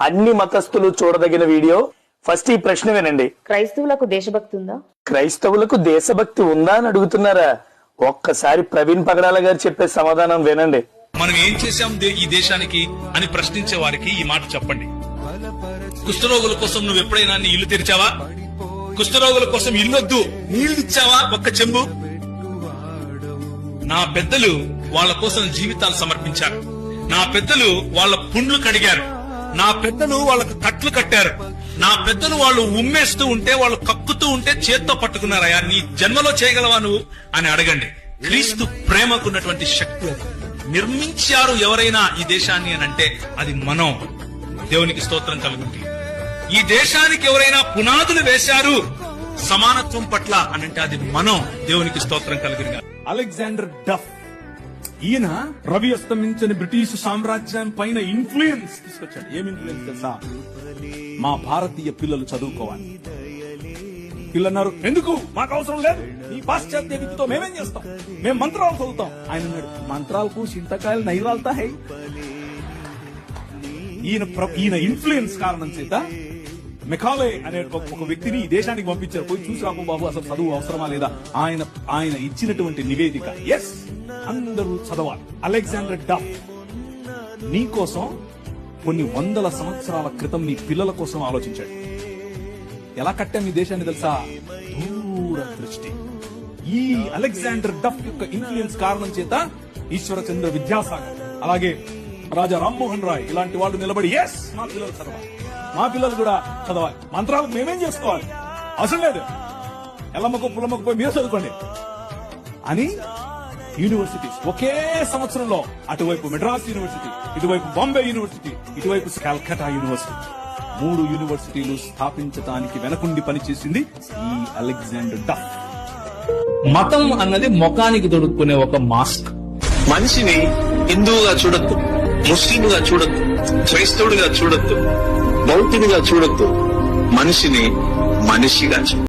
అన్ని మతస్థులు చూడదగిన వీడియో. ఫస్ట్ ఈ ప్రశ్న వినండి. క్రైస్తవులకు దేశభక్తి ఉందా? క్రైస్తవులకు దేశభక్తి ఉందా అని అడుగుతున్నారా? ఒక్కసారి ప్రవీణ్ పగడాల గారు చెప్పే సమాధానం వినండి. మనం ఏం చేశాం ఈ దేశానికి అని ప్రశ్నించే వారికి ఈ మాట చెప్పండి. కుష్ఠరోగుల కోసం నువ్వు ఎప్పుడైనా నీ ఇల్లు తెరిచావా? కుష్ఠరోగుల కోసం ఇల్లొద్దు నీళ్లు ఇచ్చావా? ఒక్క చెంబు. నా పెద్దలు వాళ్ళ కోసం జీవితాలు సమర్పించారు. నా పెద్దలు వాళ్ళ పుండ్లు కడిగారు. నా పెద్దలు వాళ్ళకు కట్లు కట్టారు. నా పెద్దలు వాళ్ళు ఉమ్మేస్తూ ఉంటే, వాళ్ళు కక్కుతూ ఉంటే చేత్తో పట్టుకున్నారయ్యా. నీ జన్మలో చేయగలవా నువ్వు అని అడగండి. క్రీస్తు ప్రేమకున్నటువంటి శక్తి నిర్మించారు ఎవరైనా ఈ దేశాన్ని అని అంటే అది మనం. దేవునికి స్తోత్రం కలుగుతుంది. ఈ దేశానికి ఎవరైనా పునాదులు వేశారు సమానత్వం పట్ల అని అంటే అది మనం. దేవునికి స్తోత్రం కలుగుతుంది. అలెగ్జాండర్ డఫ్, ఈయన రవి అస్తమించని బ్రిటిష్ సామ్రాజ్యం పైన ఇన్ఫ్లుయెన్స్ తీసుకొచ్చాడు. ఏం ఇన్ఫ్లుయెన్స్ తెలుసా? మా భారతీయ పిల్లలు చదువుకోవాలి. పిల్లన్నారు, ఎందుకు? మాకు అవసరం లేదు, ఈ పాశ్చాత్య విద్యతో మేమేం చేస్తాం, మేము మంత్రాలు చదువుతాం. ఆయన అన్నాడు, మంత్రాలకు చింతకాయలు నైరాలతా హై. ఈయన ఇన్ఫ్లుయెన్స్ కారణం చేత మెకాలే అనే ఒక వ్యక్తిని ఈ దేశానికి పంపించారు. పోయి చూసి రాకు బాబు, అసలు చదువు అవసరమా లేదా. ఆయన ఇచ్చినటువంటి నివేదిక, ఎస్ అందరూ చదవాలి. అలెగ్జాండర్ డఫ్ నీ కోసం కొన్ని వందల సంవత్సరాల క్రితం నీ పిల్లల కోసం ఆలోచించాడు. ఎలా కట్టాం ఈ దేశాన్ని తెలుసా? దూరదృష్టి. ఈ అలెగ్జాండర్ డఫ్ యొక్క ఇన్ఫ్లుయెన్స్ కారణం చేత ఈశ్వరచంద్ర విద్యాసాగర్, అలాగే రాజా రామ్మోహన్ రాయ్ ఇలాంటి వాళ్ళు నిలబడి, ఎస్ మా పిల్లలు చదవాలి, మా పిల్లలు కూడా చదవాలి, మంత్రాలు మేమేం చేసుకోవాలి, అవసరం లేదు, ఎల్లమ్మకు పుల్లమ్మకు పోయి మీరు చదువుకోండి అని యూనివర్సిటీస్ ఒకే సంవత్సరంలో, అటువైపు మెడ్రాస్ యూనివర్సిటీ, ఇటువైపు బాంబే యూనివర్సిటీ, ఇటువైపు కల్కటా యూనివర్సిటీ, 3 యూనివర్సిటీలు స్థాపించడానికి వెనకుండి పనిచేసింది ఈ అలెగ్జాండర్ డఫ్. మతం అన్నది ముఖానికి తొడుక్కునే ఒక మాస్క్. మనిషిని హిందువుగా చూడొద్దు, ముస్లింగా చూడొద్దు, క్రైస్తవుడిగా చూడొద్దు, బౌద్ధునిగా చూడొద్దు. మనిషిని మనిషిగా చూడొద్దు.